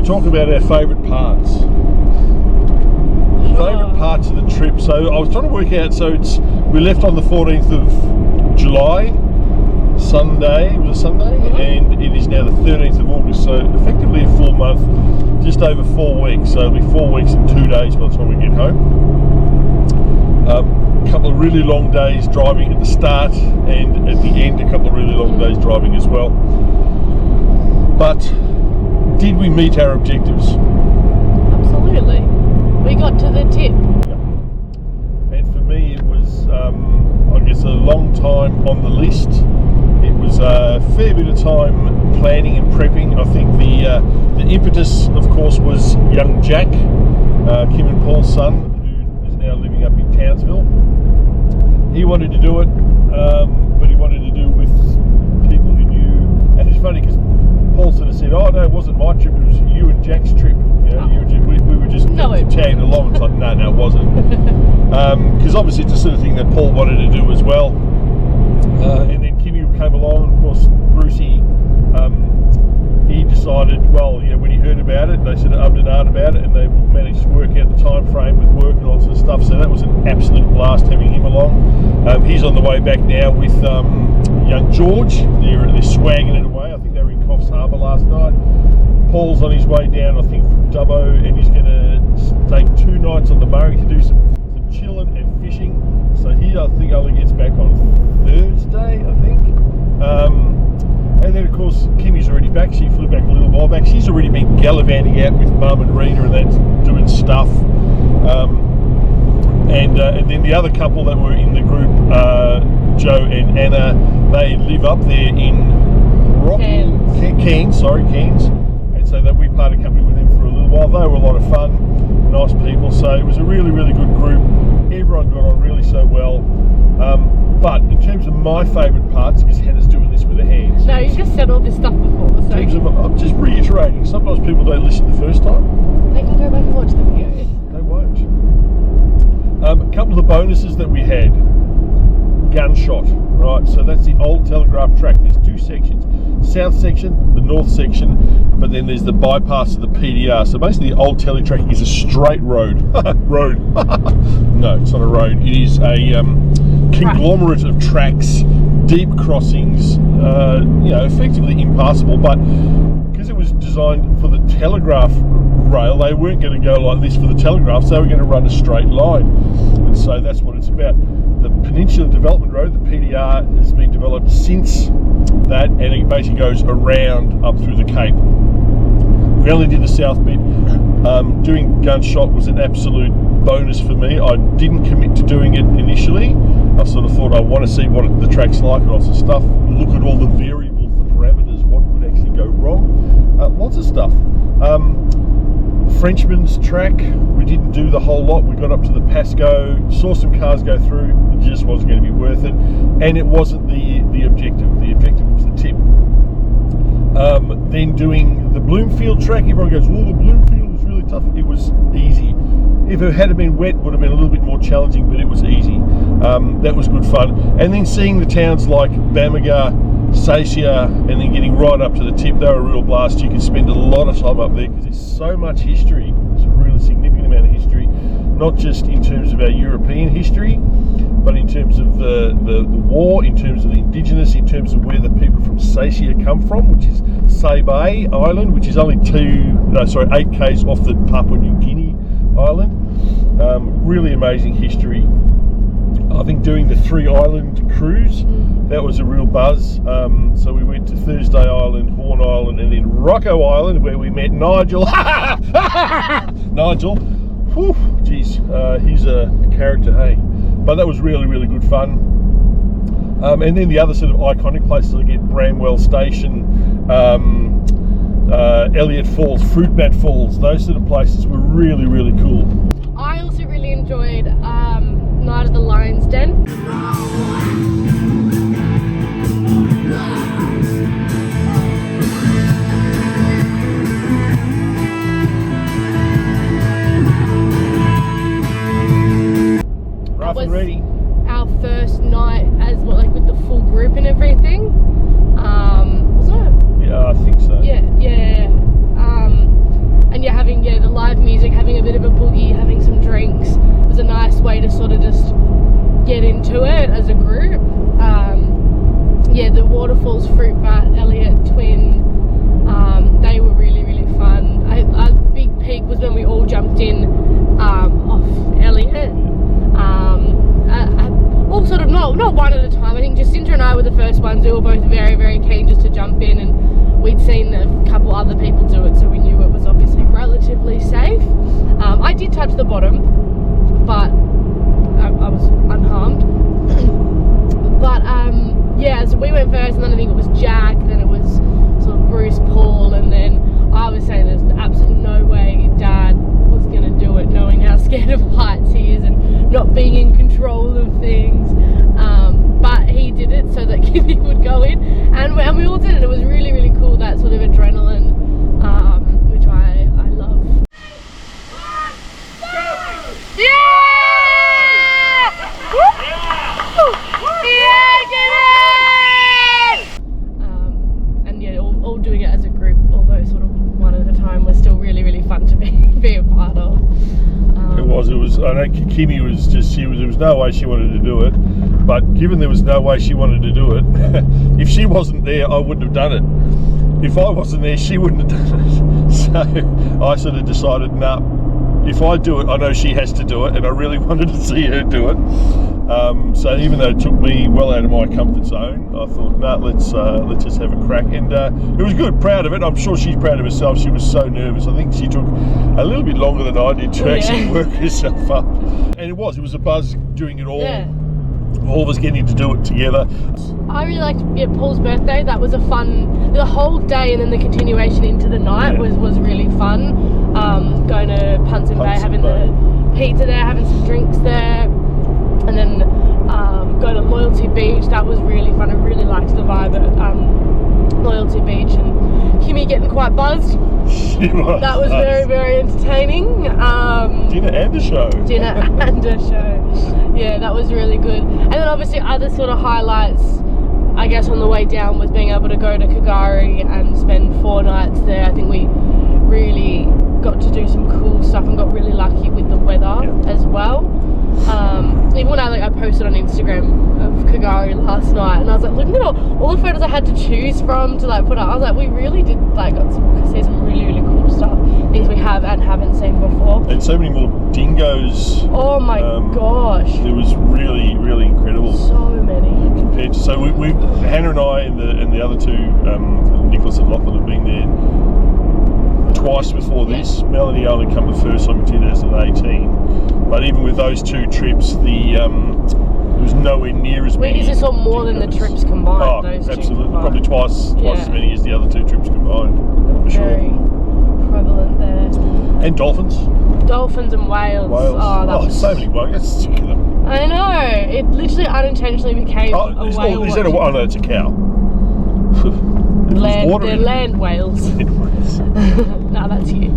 talk about our favourite parts. Favourite parts of the trip. So I was trying to work out. So we left on the 14th of July, Sunday. It was a Sunday, and it is now the 13th of August. So effectively a full month, just over 4 weeks. So it'll be 4 weeks and 2 days by the time we get home. A couple of really long days driving at the start, and at the end a couple of really long days driving as well. But did we meet our objectives? Absolutely. We got to the tip. Yeah. And for me it was, I guess, a long time on the list. It was a fair bit of time planning and prepping. I think the impetus, of course, was young Jack, Kim and Paul's son, who is now living up in Townsville. He wanted to do it, but he wanted to do it with people who knew. And it's funny because Paul sort of said, "Oh no, it wasn't my trip. It was you and Jack's trip. You know, we were just tagging along." It's like, no, it wasn't. Because obviously it's the sort of thing that Paul wanted to do as well. And then Kimmy came along. Of course, Brucey, he decided. Well, you know, when he heard about it, they sort of ummed and ahed about it, and they managed to work out the time frame with work and all sorts of stuff. So that was an absolute blast having him along. He's on the way back now with young George. They're swagging it away. I think they were in Coffs Harbour last night. Paul's on his way down, I think, from Dubbo, and he's going to take 2 nights on the Murray to do some chilling and fishing. So he, I think, only gets back on Thursday, I think. And then, of course, Kimmy's already back. She flew back a little while back. She's already been gallivanting out with Mum and Rita and that's doing stuff. And then the other couple that were in the group, Joe and Anna, they live up there in Cairns. And so that we parted company with them for a little while. They were a lot of fun, nice people. So it was a really, really good group. Everyone got on really so well. But in terms of my favourite parts, because Hannah's doing this with her hands. No, you just said all this stuff before. So. In terms of, I'm just reiterating. Sometimes people don't listen the first time. They can go back and watch the video. They won't. A couple of the bonuses that we had. Gunshot, right? So that's the old Telegraph track. There's 2 sections. South section, the north section, but then there's the bypass of the PDR. So basically the old Teletrack is a straight road. Road. No, it's not a road. It is a conglomerate of tracks, deep crossings, effectively impassable, but because it was designed for the Telegraph rail, they weren't going to go like this for the Telegraph, so they were going to run a straight line. And so that's what it's about. The Peninsula Development Road, the PDR, has been developed since that, and it basically goes around up through the Cape. We only did the south bit. Doing Gunshot was an absolute bonus for me. I didn't commit to doing it initially. I sort of thought I want to see what the track's like and all sorts of stuff. Look at all the variables, the parameters, what could actually go wrong. Lots of stuff. Frenchman's track, we didn't do the whole lot. We got up to the Pasco, saw some cars go through. It just wasn't going to be worth it, and it wasn't the objective. The objective was the tip. Then doing the Bloomfield track, everyone goes, "Oh, the Bloomfield was really tough." It was easy. If it had been wet, it would have been a little bit more challenging, but it was easy. That was good fun. And then seeing the towns like Bamaga, Sacia, and then getting right up to the tip, they were a real blast. You can spend a lot of time up there because there's so much history. There's a really significant amount of history, not just in terms of our European history, but in terms of the war, in terms of the indigenous, in terms of where the people from Sacia come from, which is Saibai Island, which is only 8 k's off the Papua New Guinea island. Really amazing history. I think doing the 3 island cruise, that was a real buzz. So we went to Thursday Island, Horn Island, and then Rocco Island, where we met Nigel. Nigel, whew, geez, he's a character, hey. But that was really, really good fun. And then the other sort of iconic places again, Bramwell Station, Elliott Falls, Fruit Bat Falls, those sort of places were really, really cool. I also really enjoyed Night of the Lion's Den. Rough and ready. Our first night as well, like with the full group and everything. Wasn't it? Yeah, I think so. Yeah. as a group. Yeah, the Waterfalls Fruit Bat Elliot twin, they were really, really fun. Our big peak was when we all jumped in off Elliot. All sort of not one at a time. I think Jacinta and I were the first ones. We were both very, very keen just to jump in, and we'd seen a couple other people do it, so we knew it was obviously relatively safe. I did touch the bottom, but I was unharmed. But yeah, so we went first, and then I think it was Jack, then it was sort of Bruce, Paul, and then I was saying there's absolutely no way Dad was going to do it, knowing how scared of heights he is and not being in control of things. But he did it so that Kimmy would go in, and we all did it. It was really, really cool, that sort of adrenaline, which I love. Yeah! Yeah, get it! And yeah, all doing it as a group, although sort of one at a time, was still really, really fun to be a part of. It was. I know Kimmy was just, there was no way she wanted to do it, but given there was no way she wanted to do it, if she wasn't there, I wouldn't have done it. If I wasn't there, she wouldn't have done it. So I sort of decided, nah, if I do it, I know she has to do it, and I really wanted to see her do it. So even though it took me well out of my comfort zone, I thought, nah, let's just have a crack. And it was good, proud of it. I'm sure she's proud of herself. She was so nervous. I think she took a little bit longer than I did to actually work herself up. And it was a buzz doing it all. Yeah. All of us getting to do it together. I really liked Paul's birthday. That was a fun, the whole day, and then the continuation into the night was really fun. Going to Punson Bay, having the pizza there, having some drinks there, and then going to Loyalty Beach. That was really fun. I really liked the vibe at Loyalty Beach, and Kimmy getting quite buzzed. She was. That was very, very entertaining. Dinner and a show. Yeah, that was really good. And then obviously other sort of highlights, I guess, on the way down was being able to go to Kagari and spend 4 nights there. I think we really got to do some cool stuff and got really lucky with the weather as well. Even when I posted on Instagram of Kagari last night, and I was like, looking at all the photos I had to choose from to put up, I was like, we really did got to see some really, really cool stuff, things we have and haven't seen before. And so many more dingoes. Oh my gosh! It was really, really incredible. So many. Compared to, so we Hannah and I and the other two, Nicholas and Lachlan, have been there twice before this. Melanie only come the first time in 2018, but even with those 2 trips, there was nowhere near as many. We usually saw more than the trips combined. Oh, those absolutely, two probably twice as many as the other 2 trips combined. For Very prevalent there. And dolphins and whales. Oh, that was so many whales. Get sick of them. I know. It literally unintentionally became a whale. Is that oh no, it's a cow. They're land whales. No, that's you.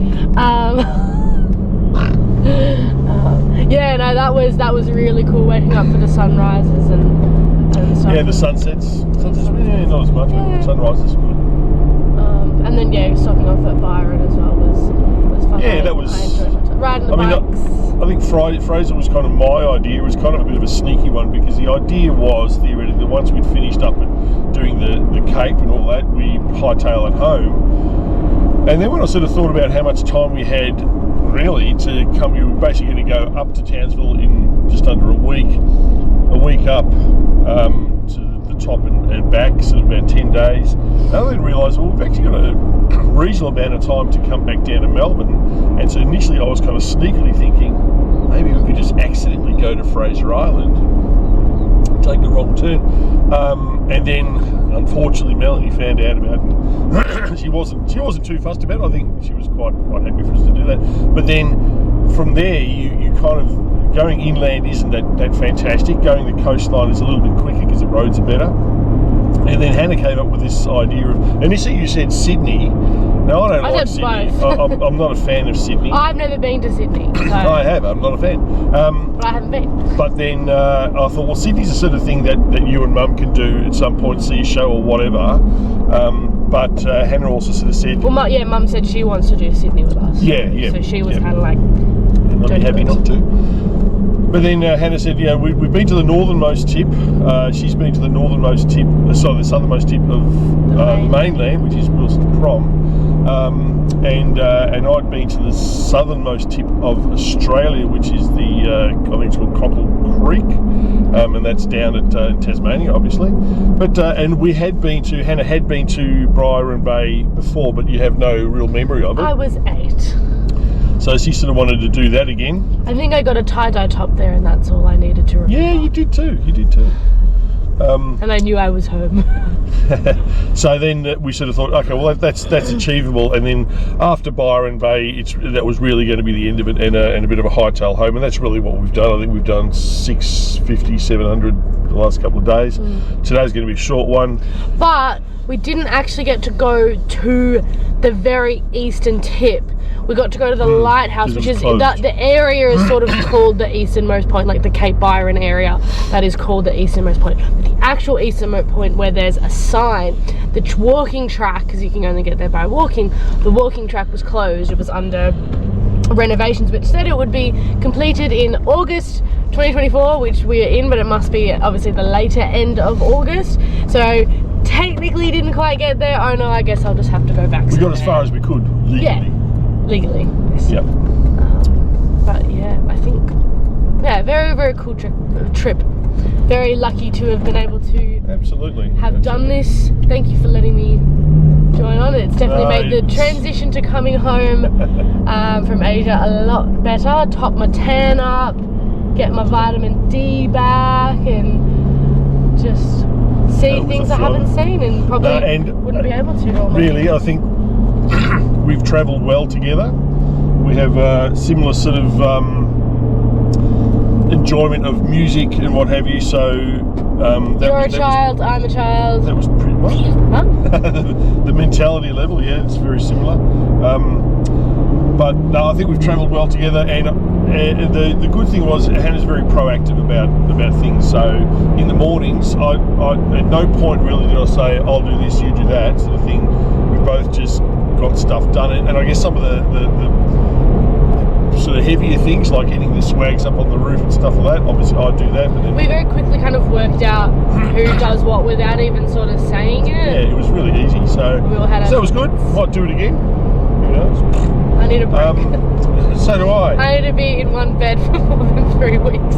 Yeah, no, that was really cool, waking up for the sunrises and stuff. Yeah, the sunsets. Not as much, but sunrise is good. And then stopping off at Byron as well was fun. Yeah, that was. Riding the bikes. I think Fraser was kind of my idea. It was kind of a bit of a sneaky one, because the idea was theoretically that once we'd finished up and doing the Cape and all that, we hightail it home. And then when I sort of thought about how much time we had really to come, we were basically going to go up to Townsville in just under a week up to the top and back, sort of about 10 days. And I then realised, well, we've actually got a reasonable amount of time to come back down to Melbourne. And so initially I was kind of sneakily thinking, maybe we could just accidentally go to Fraser Island, take the wrong turn. And then unfortunately Melanie found out about it. She wasn't too fussed about it. I think she was quite happy for us to do that. But then from there you kind of, going inland isn't that fantastic. Going the coastline is a little bit quicker because the roads are better. And then Hannah came up with this idea of, initially you said Sydney. Now I don't like Sydney. I'm not a fan of Sydney. I've never been to Sydney. So. I have. I'm not a fan. But I haven't been. But then I thought, well, Sydney's the sort of thing that you and Mum can do at some point, see a show or whatever. But Hannah also sort of said, well, Mum said she wants to do Sydney with us. Yeah. So she was kind of like, and I'd be happy not to. But then Hannah said, we've been to the northernmost tip. She's been to the northernmost tip, the southernmost tip of the mainland, which is Wilson's Prom. And I'd been to the southernmost tip of Australia, which is I think it's called Cockle Creek, and that's down at in Tasmania, obviously. But and Hannah had been to Byron Bay before, but you have no real memory of it. I was 8. So she sort of wanted to do that again. I think I got a tie-dye top there, and that's all I needed to remember. Yeah, you did too. And I knew I was home. So then we sort of thought, okay, well that's achievable. And then after Byron Bay, that was really going to be the end of it, and a bit of a hightail home. And that's really what we've done. I think we've done 650, 700 the last couple of days. Today's going to be a short one. But we didn't actually get to go to the very eastern tip. We got to go to the lighthouse, which is the area is sort of called the easternmost point, like the Cape Byron area. That is called the easternmost point. But the actual easternmost point, where there's a sign, the walking track, because you can only get there by walking. The walking track was closed. It was under renovations, which said it would be completed in August 2024, which we are in, but it must be obviously the later end of August. So technically didn't quite get there. Oh no, I guess I'll just have to go back. We got as far as we could legally. Yeah, legally. Yes. Yep. But yeah, I think very, very cool trip. Very lucky to have been able to have done this. Thank you for letting me join on. It's definitely made the transition to coming home from Asia a lot better. Top my tan up, get my vitamin D back, and just see things I haven't seen and probably wouldn't be able to. Really, I think we've travelled well together. We have a similar sort of enjoyment of music and what have you. So you're a child, I'm a child. That was pretty much the mentality level. Yeah, it's very similar. But no, I think we've travelled well together, and the good thing was Hannah's very proactive about things. So in the mornings, I at no point really did I say I'll do this, you do that sort of thing. We both just got stuff done, and I guess some of the sort of heavier things like getting the swags up on the roof and stuff like that, obviously I do that, but then we very quickly kind of worked out who does what without even sort of saying it. Yeah, it was really easy. So that was good. Might do it again. Who knows? I need a break. So do I. I need to be in one bed for more than 3 weeks.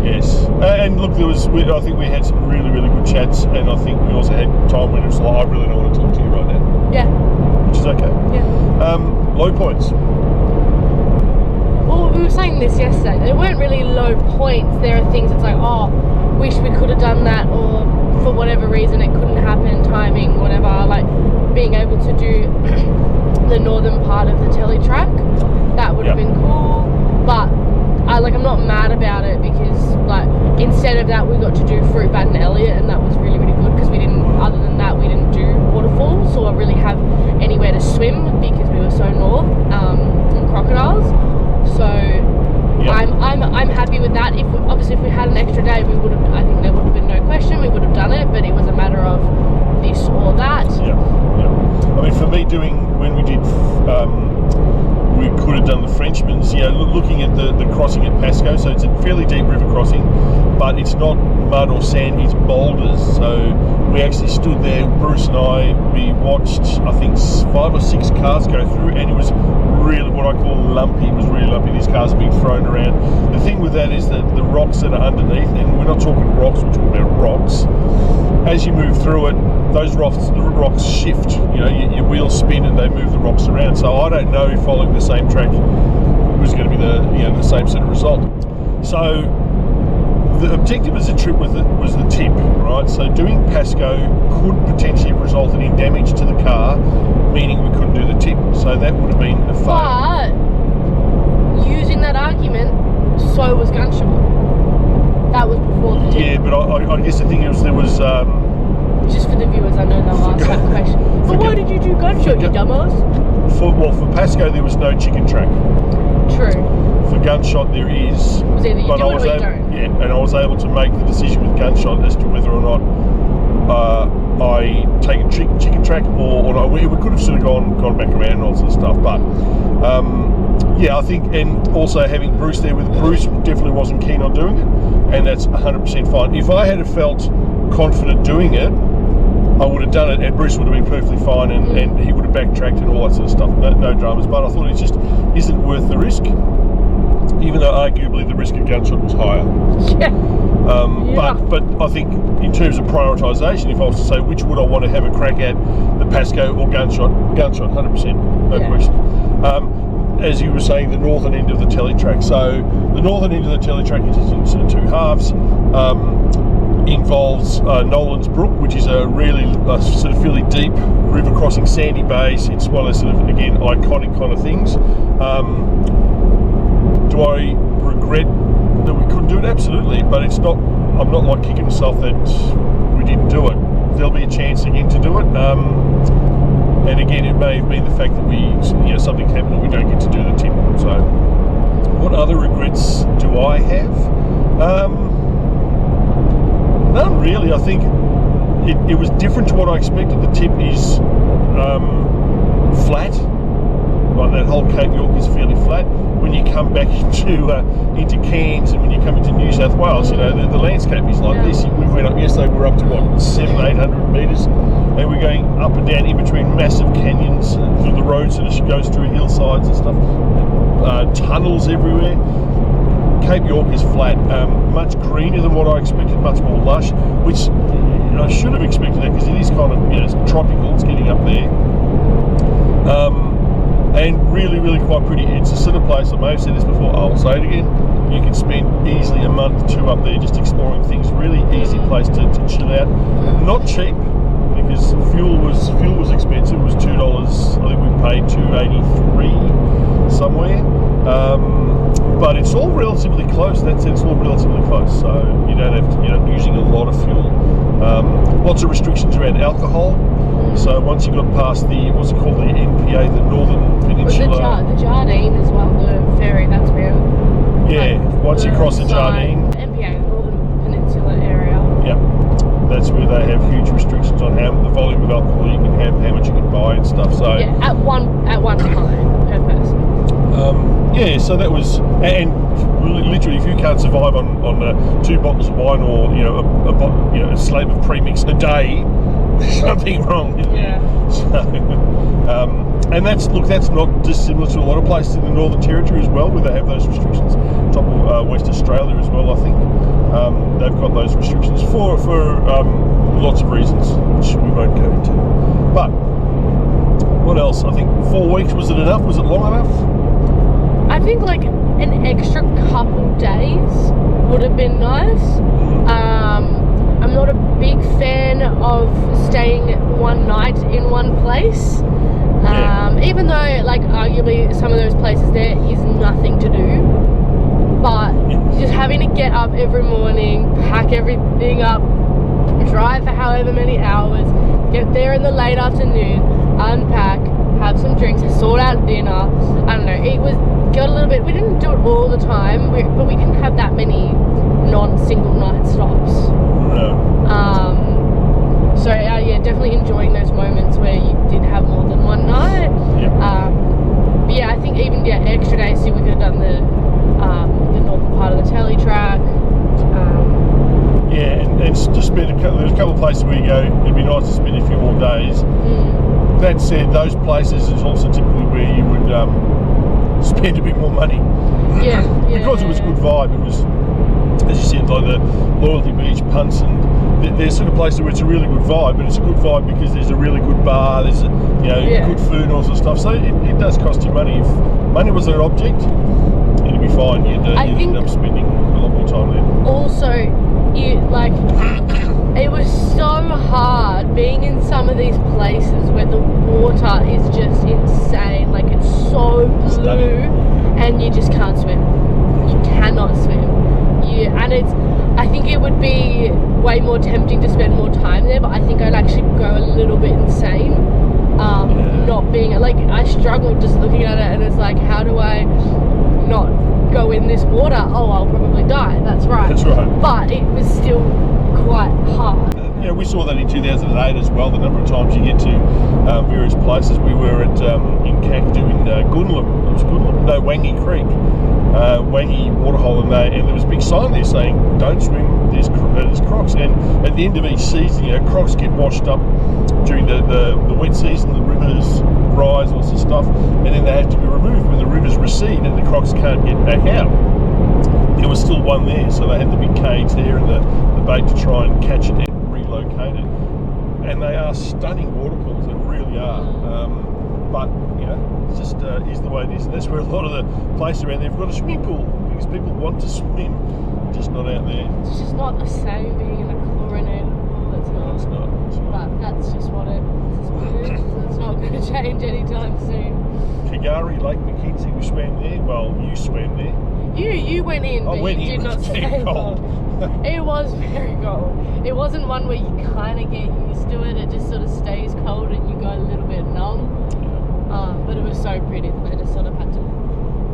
Yes, and look, I think we had some really, really good chats, and I think we also had time when it was like, I really don't want to talk to you right now. Yeah. Which is okay. Yeah. Low points. Well, we were saying this yesterday. There weren't really low points. There are things that's like, oh, wish we could have done that, or for whatever reason it couldn't happen, timing, whatever. Like being able to do the northern part of the telly track, that would have been cool. But I'm not mad about it, because like instead of that we got to do Fruit Bat and Elliot, and that was really, really good, because we didn't do waterfalls or really have anywhere to swim because we were so north in crocodiles. So I'm happy with that. If we had an extra day, I think there would have been no question, we would have done it, but it was a matter of this or that. Yeah. I mean, for me, when we did we could have done the Frenchman's, looking at the crossing at Pasco, so it's a fairly deep river crossing, but it's not mud or sand, it's boulders. So we actually stood there, Bruce and I, we watched I think 5 or 6 cars go through, and it was really what I call lumpy. It was really lumpy. These cars are being thrown around. The thing with that is that the rocks that are underneath, and we're not talking rocks, we're talking about rocks. As you move through it, the rocks shift. Your wheels spin and they move the rocks around. So I don't know if following the same track was going to be the same sort of result. So the objective as a trip was the tip, right? So doing Pasco could potentially have resulted in damage to the car, meaning we couldn't do the tip. So that would have been a fail. But using that argument, so was Gunshot. That was before the tip. Yeah, but I guess the thing is there was. Just for the viewers, I know they'll ask that question. But why did you do Gunshot, you dumbass? For Pasco there was no chicken track. True. For Gunshot there is. It was either you do it or you don't. Yeah, and I was able to make the decision with Gunshot as to whether or not I take a chicken track or not. We could have sort of gone back around and all sorts of stuff, but Yeah, I think, and also having Bruce there with Bruce definitely wasn't keen on doing it, and that's 100% fine. If I had felt confident doing it, I would have done it, and Bruce would have been perfectly fine, and he would have backtracked and all that sort of stuff. No dramas. But I thought it just isn't worth the risk, even though arguably the risk of gunshot was higher. Yeah. But I think in terms of prioritisation, if I was to say which would I want to have a crack at, the Pasco or gunshot, 100%, no question. As you were saying, the northern end of the teletrack. So the northern end of the teletrack is into two halves. Involves Nolan's Brook, which is a really sort of fairly deep river crossing sandy base. It's one of those sort of, again, iconic kind of things. Do I regret that we couldn't do it? Absolutely, but it's not. I'm not like kicking myself that we didn't do it. There'll be a chance again to do it. And again, it may have been the fact that something happened and we don't get to do the tip. So, what other regrets do I have? None really. I think it was different to what I expected. The tip is flat. Like that whole Cape York is fairly flat. When you come back into Cairns and when you come into New South Wales, the landscape is like this. We went up yesterday. We were up to 700-800 metres, and we're going up and down in between massive canyons through the roads that goes through hillsides and stuff. Tunnels everywhere. Cape York is flat, much greener than what I expected, much more lush, which I should have expected that because it is kind of it's tropical. It's getting up there. And really, really quite pretty. It's a sort of place, I may have said this before, I'll say it again, you can spend easily a month, 2 up there just exploring things. Really easy place to chill out. Not cheap, because fuel was expensive. It was $2. I think we paid $2.83 somewhere. But it's all relatively close. That said, it's all relatively close, so you don't have to, using a lot of fuel. Lots of restrictions around alcohol. So once you got past the, what's it called, the NPA, the Northern Peninsula. The Jardine as well, the ferry, that's where. Yeah, once you cross the Jardine. NPA, Northern Peninsula area. Yeah, that's where they have huge restrictions on the volume of alcohol you can have, how much you can buy and stuff. So yeah, at one time per person. Yeah, so that was, and literally, if you can't survive on 2 bottles of wine or a slab of premix a day, there's something wrong. Yeah. So, and that's not dissimilar to a lot of places in the Northern Territory as well, where they have those restrictions. Top of West Australia as well, I think they've got those restrictions for lots of reasons, which we won't go into. But what else? I think 4 weeks, was it enough? Was it long enough? I think like an extra couple days would have been nice. I'm not a big fan of staying one night in one place. Even though like arguably some of those places there is nothing to do. But just having to get up every morning, pack everything up, drive for however many hours, get there in the late afternoon, unpack, have some drinks, sort out dinner. I don't know, it got a little bit, we didn't do it all the time, but we didn't have that many non-single night stops. No. So yeah, definitely enjoying those moments where you did have more than one night. Yep. But yeah, I think even extra days, so we could have done the northern part of the telly track. Yeah, and to spend there's a couple of places where you go, it'd be nice to spend a few more days. That said, those places is also typically where you would spend a bit more money. Yeah. Because it was a good vibe. It was, as you said, like the Loyalty Beach, Punts, and there's sort of places where it's a really good vibe, but it's a good vibe because there's a really good bar, there's good food and all sorts of stuff. So it does cost you money. If money was an object, it'd be fine. You'd end up spending a lot more time there. Also, it was so hard being in some of these places where the water is just insane. Like, it's so blue, and you just can't swim. You cannot swim. I think it would be way more tempting to spend more time there, but I think I'd actually go a little bit insane. Not being I struggled just looking at it, and it's like, how do I not go in this water? Oh, I'll probably die. That's right. But it was still quite hard. We saw that in 2008 as well. The number of times you get to various places. We were in Kakadu in Goonellum. It was Goonellum. no, Wangi Creek, Wangi Waterhole, and there was a big sign there saying, don't swim, there's crocs. And at the end of each season, crocs get washed up during the wet season, the rivers rise, all sorts of stuff, and then they have to be removed when the rivers recede and the crocs can't get back out. There was still one there, so they had the big cage there and the bait to try and catch it and relocate it. And they are stunning water pools, they really are. But it's just is the way it is, and that's where a lot of the places around there have got a swimming pool because people want to swim, just not out there. It's just not the same being in a chlorinated pool. It's not. No, it's not. But that's just what it is. It's not going to change anytime soon. Kagari, Lake McKenzie, we swam there. Well, you swam there. You went in, but you did not stay cold. It was very cold. It wasn't one where you kind of get used to it. It just sort of stays cold and you go a little bit numb. But it was so pretty that I just sort of had to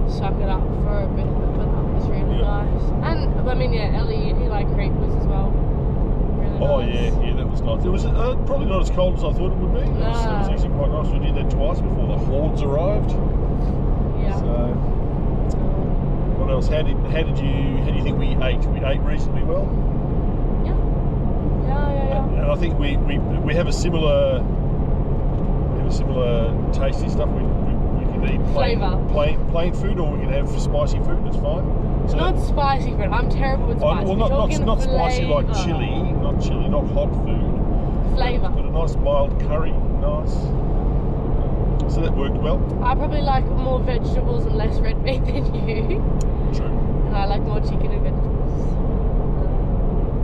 suck it up for a bit of it. But that was really nice. And I mean, Eli Creek was as well. Really nice. Yeah, that was nice. It was probably not as cold as I thought it would be. It was actually quite nice. We did that twice before the hordes arrived. Yeah. So, what else? How do you think we ate? We ate reasonably well. Yeah. And I think we have a similar tasty stuff. We can eat plain food, or we can have spicy food. It's fine. So not spicy food. I'm terrible with spicy. Well, not spicy like chili, not hot food. Flavour. But a nice mild curry, nice. So that worked well. I probably like more vegetables and less red meat than you. True. And I like more chicken and vegetables.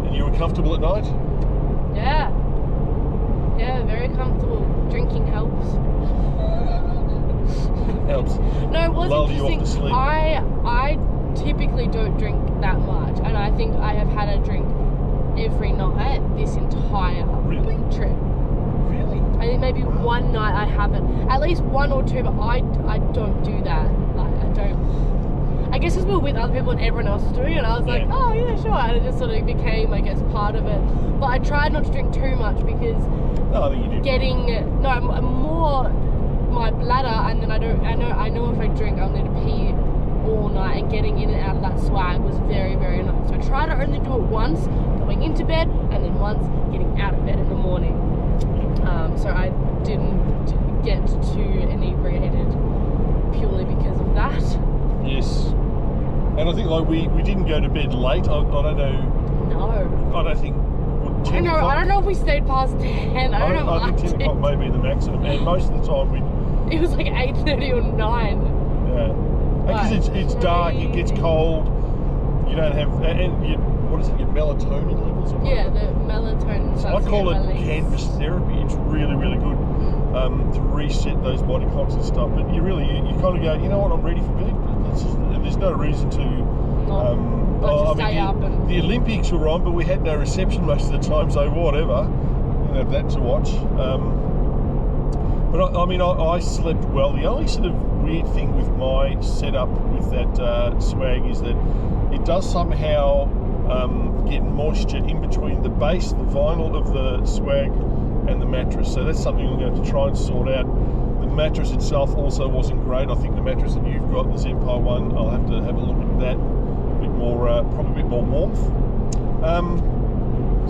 And you were comfortable at night? Yeah. Yeah, very comfortable. Drinking helps. Helps. No, it was Lull interesting. you off to sleep. I typically don't drink that much, and I think I have had a drink every night this entire trip. Really? I think maybe one night I haven't. At least one or two, but I don't do that. Like, I don't. I guess because we're with other people and everyone else is doing it, and I was like, oh yeah, sure. And it just sort of became, I guess, part of it. But I tried not to drink too much because I think you did. More my bladder, and then I know if I drink I'll need to pee all night, and getting in and out of that swag was very, very nice. So I try to only do it once going into bed, and then once getting out of bed in the morning. So I didn't get too inebriated purely because of that. Yes. And I think we didn't go to bed late. I don't know. No. I don't think. 10 o'clock? I don't know if we stayed past 10. I don't know. I think 10 o'clock may be the maximum, and most of the time it was like 8:30 or 9. Yeah. Because it's dark, it gets cold. You don't have what is it? Your melatonin levels? Yeah, the melatonin. I call it canvas therapy. It's really, really good to reset those body clocks and stuff. But you kind of go, you know what? I'm ready for bed. And there's no reason to. Stay up. The Olympics were on, but we had no reception most of the time, so whatever. Didn't have that to watch. But I slept well. The only sort of weird thing with my setup with that swag is that it does somehow get moisture in between the base, the vinyl of the swag, and the mattress. So that's something I'm going to have to try and sort out. The mattress itself also wasn't great. I think the mattress that you've got, the Empire one, I'll have to have a look at that. Probably a bit more warmth.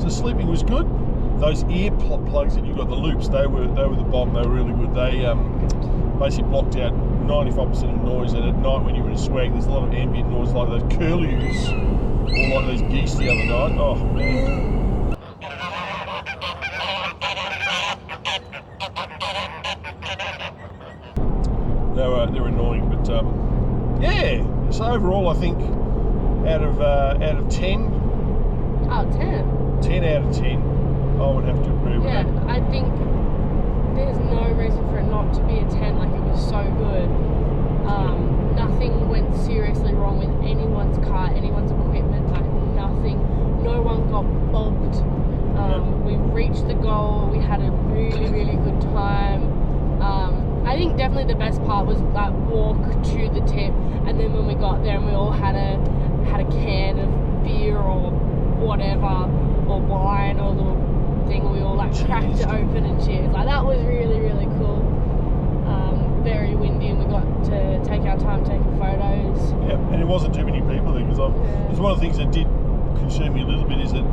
So sleeping was good. Those ear plugs that you got, the loops, they were the bomb. They were really good. They basically blocked out 95% of noise. And at night when you were in swag, there's a lot of ambient noise, like those curlews or like those geese the other night. Oh man. They're annoying, but yeah. So overall, I think. Out of 10? Oh, 10. 10 out of 10. I would have to agree with that. Yeah, I think there's no reason for it not to be a 10. Like, it was so good. Nothing went seriously wrong with anyone's car, anyone's equipment, like nothing. No one got bogged. We reached the goal. We had a really, really good time. I think definitely the best part was that walk to the tip, and then when we got there and we all had a can of beer or whatever, or wine or a little thing, we all like cracked it open and cheers. Like, that was really, really cool. Very windy, and we got to take our time taking And there wasn't too many people there because it's one of the things that did concern me a little bit is that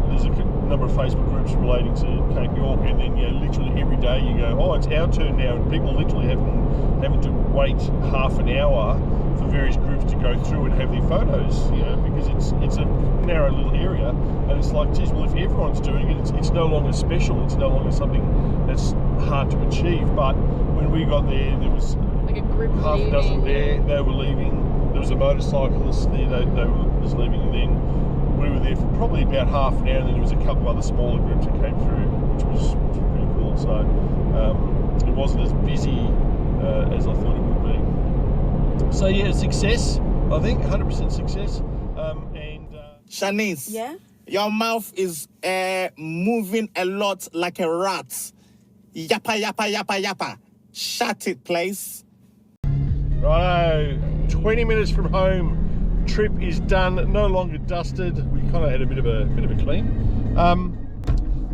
there's a number of Facebook groups relating to Cape York, and then literally every day you go, oh, it's our turn now, and people literally having to wait half an hour for various groups to go through and have their photos, because it's a narrow little area, and it's like, geez, well, if everyone's doing it, it's no longer special, it's no longer something that's hard to achieve. But when we got there was like a group half a dozen there, they were leaving. There was a motorcyclist there, they was leaving, and then we were there for probably about half an hour, and then there was a couple of other smaller groups that came through, which was pretty cool. So it wasn't as busy as I thought it would be. So success, I think, 100% success. Shanice, Yeah? your mouth is moving a lot like a rat. Yappa, yappa, yappa, yappa. Shut it, please. Righto, 20 minutes from home. Trip is done, no longer dusted. We kind of had a bit of a clean,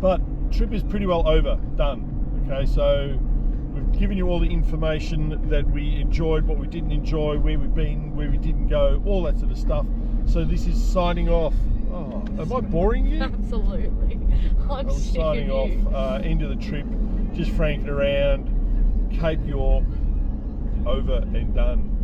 but trip is pretty well over, done. Okay, so we've given you all the information that we enjoyed, what we didn't enjoy, where we've been, where we didn't go, all that sort of stuff. So this is signing off. Oh, am I boring you? Absolutely. I'm signing off. End of the trip, just franking around. Cape York, over and done.